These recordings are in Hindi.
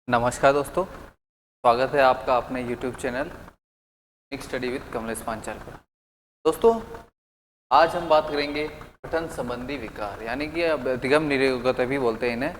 नमस्कार दोस्तों, स्वागत है आपका अपने YouTube channel mix study with Kamlesh Panchal पर। दोस्तों, आज हम बात करेंगे पठन संबंधी विकार, यानी कि अधिगम निरोगता भी बोलते हैं इन्हें।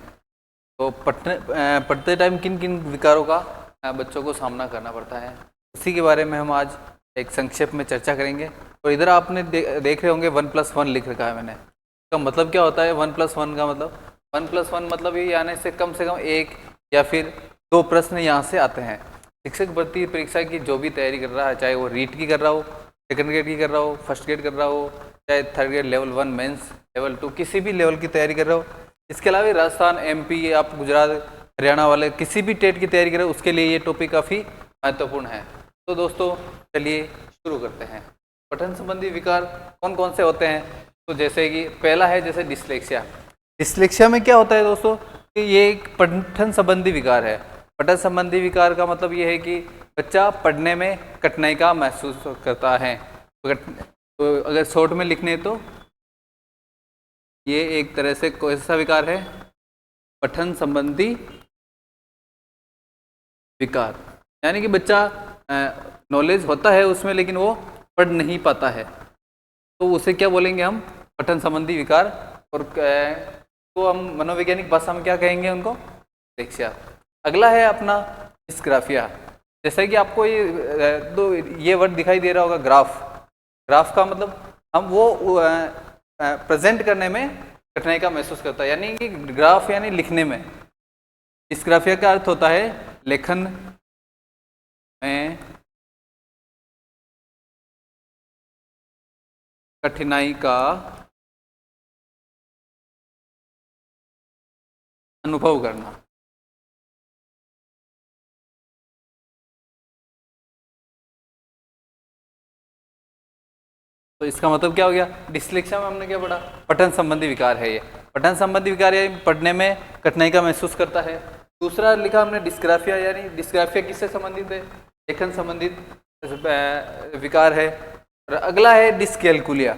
तो पढ़ते टाइम किन किन विकारों का बच्चों को सामना करना पड़ता है, उसी के बारे में हम आज एक संक्षेप में चर्चा करेंगे। और इधर आपने देख रहे होंगे 1+1 लिख रखा है मैंने। इसका मतलब क्या होता है 1+1 का मतलब? 1+1 मतलब ये आने से कम एक या फिर 2 प्रश्न यहाँ से आते हैं। शिक्षक भर्ती परीक्षा की जो भी तैयारी कर रहा है, चाहे वो रीट की कर रहा हो, सेकंड ग्रेड की कर रहा हो, फर्स्ट ग्रेड कर रहा हो, चाहे third grade level 1 mains, level 2 किसी भी लेवल की तैयारी कर रहा हो। इसके अलावा राजस्थान, MP, आप गुजरात, हरियाणा वाले किसी भी टेट की तैयारी कर रहे हो, उसके लिए ये टॉपिक काफ़ी महत्वपूर्ण है। तो दोस्तों चलिए शुरू करते हैं। पठन संबंधी विकार कौन कौन से होते हैं? तो जैसे कि पहला है जैसे डिस्लेक्सिया। डिस्लेक्सिया में क्या होता है दोस्तों कि ये एक पठन संबंधी विकार है। पठन संबंधी विकार का मतलब ये है कि बच्चा पढ़ने में कठिनाई का महसूस करता है। तो अगर शॉर्ट में लिखने तो ये एक तरह से कौन सा विकार है? पठन संबंधी विकार, यानी कि बच्चा नॉलेज होता है उसमें लेकिन वो पढ़ नहीं पाता है, तो उसे क्या बोलेंगे हम? पठन संबंधी विकार। और तो हम मनोवैज्ञानिक भाषा में क्या कहेंगे उनको? डिस्लेक्सिया। अगला है अपना डिस्ग्राफिया। जैसा कि आपको ये वर्ड दिखाई दे रहा होगा, ग्राफ। ग्राफ का मतलब हम वो प्रेजेंट करने में कठिनाई का महसूस करता है, यानी कि ग्राफ यानी लिखने में। डिस्ग्राफिया का अर्थ होता है लेखन में कठिनाई का अनुभव करना। तो इसका मतलब क्या हो गया? डिस्लेक्सिया में हमने क्या पढ़ा? पठन संबंधी विकार है ये। पठन संबंधी विकार यानी पढ़ने में कठिनाई का महसूस करता है। दूसरा लिखा हमने डिस्ग्राफिया, यानी डिस्ग्राफिया किससे संबंधित है? लेखन संबंधित विकार है। और अगला है डिस्कैलकुलिया।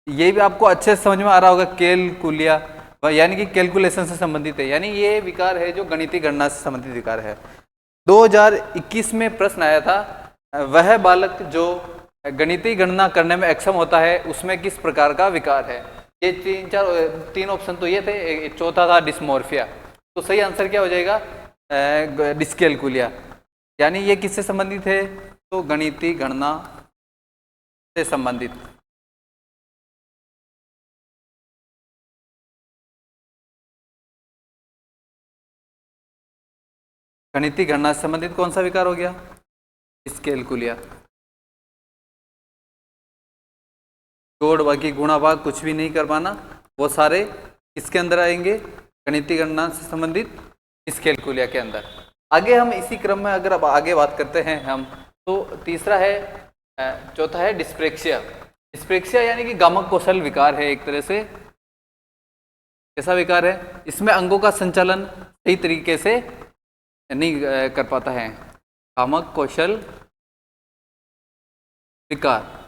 ये भी आपको अच्छे से समझ में आ रहा होगा, कैलकुलिया यानी कि कैलकुलेशन से संबंधित है, यानी ये विकार है जो गणितीय गणना से संबंधित विकार है। 2021 में प्रश्न आया था, वह बालक जो गणितीय गणना करने में अक्षम होता है उसमें किस प्रकार का विकार है? ये तीन ऑप्शन तो ये थे, चौथा था डिस्मोर्फिया। तो सही आंसर क्या हो जाएगा? डिस्कैलकुलिया। यानी ये किससे संबंधित है? तो गणितीय गणना से संबंधित। गणितीय गणना से संबंधित कौन सा विकार हो गया? डिस्कैलकुलिया। जोड़, बाकी गुणा भाग कुछ भी नहीं कर पाना, वो सारे किसके अंदर आएंगे? गणितीय गणना से संबंधित डिस्कैलकुलिया के अंदर। आगे हम इसी क्रम में अगर अब आगे बात करते हैं हम, तो तीसरा है, चौथा है डिस्प्रेक्सिया। डिस्प्रेक्सिया यानी कि गामक कौशल विकार है एक तरह से। कैसा विकार है? इसमें अंगों का संचालन सही तरीके से नहीं कर पाता है। गामक कौशल विकार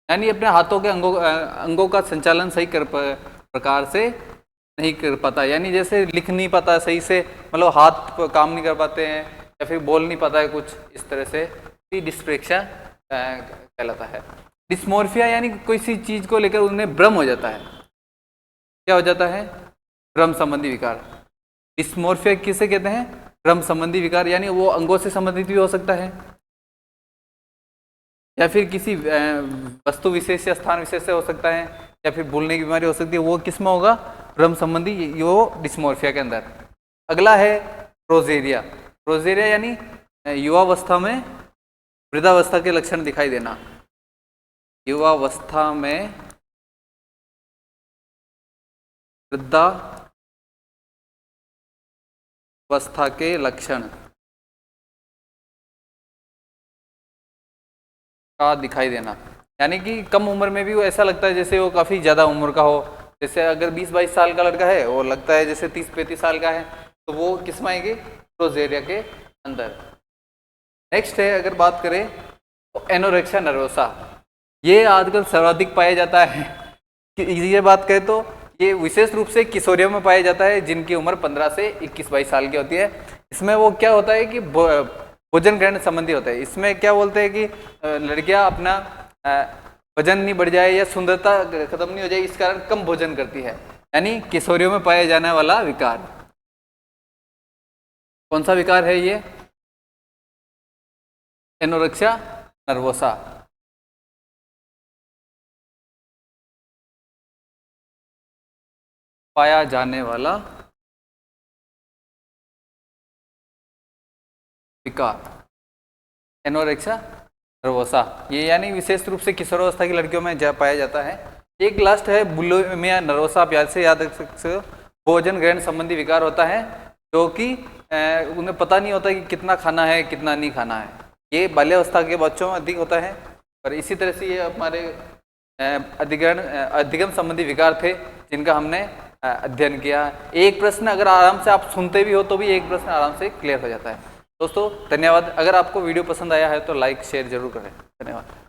यानी अपने हाथों के अंगों का संचालन सही प्रकार से नहीं कर पाता, यानी जैसे लिख नहीं पाता सही से, मतलब हाथ काम नहीं कर पाते हैं या फिर बोल नहीं पाता है कुछ, इस तरह से डिस्प्रेक्सिया कहलाता है। डिस्मोर्फिया यानी कोई सी चीज को लेकर उन्हें भ्रम हो जाता है। क्या हो जाता है? भ्रम संबंधी विकार। डिस्मोर्फिया किसे कहते हैं? भ्रम संबंधी विकार, यानी वो अंगों से संबंधित भी हो सकता है या फिर किसी वस्तु विशेष या स्थान विशेष से हो सकता है, या फिर भूलने की बीमारी हो सकती है। वो किस में होगा? भ्रम संबंधी, वो डिस्मोर्फिया के अंदर। अगला है प्रोजेरिया। प्रोजेरिया यानी युवावस्था में वृद्धावस्था के लक्षण दिखाई देना। युवावस्था में वृद्धावस्था के लक्षण का दिखाई देना, यानी कि कम उम्र में भी वो ऐसा लगता है जैसे वो काफ़ी ज़्यादा उम्र का हो। जैसे अगर 20-22 साल का लड़का है, वो लगता है जैसे 30-35 साल का है, तो वो किस में आएगी? प्रोजेरिया के अंदर। नेक्स्ट है, अगर बात करें तो एनोरेक्सिया नर्वोसा। ये आजकल सर्वाधिक पाया जाता है कि ये बात करें तो ये विशेष रूप से किशोरियों में पाया जाता है जिनकी उम्र 15 से 21-22 साल की होती है। इसमें वो क्या होता है कि भोजन ग्रहण संबंधी होता है। इसमें क्या बोलते हैं कि लड़कियां अपना वजन नहीं बढ़ जाए या सुंदरता खत्म नहीं हो जाए, इस कारण कम भोजन करती है, यानी किशोरियों में पाया जाने वाला विकार। कौन सा विकार है ये? Anorexia nervosa. पाया जाने वाला विकार एनोरेक्सिया नर्वोसा, ये यानी विशेष रूप से किशोरावस्था की लड़कियों में पाया जाता है। एक लास्ट है बुलिमिया नर्वोसा, आप याद रख सकते हो। भोजन ग्रहण संबंधी विकार होता है जो कि उन्हें पता नहीं होता कि कितना खाना है कितना नहीं खाना है। ये बाल्यावस्था के बच्चों में अधिक होता है। और इसी तरह से ये हमारे अधिगम संबंधी विकार थे जिनका हमने अध्ययन किया। एक प्रश्न अगर आराम से आप सुनते भी हो तो भी एक प्रश्न आराम से क्लियर हो जाता है। दोस्तों धन्यवाद। अगर आपको वीडियो पसंद आया है तो लाइक शेयर जरूर करें। धन्यवाद।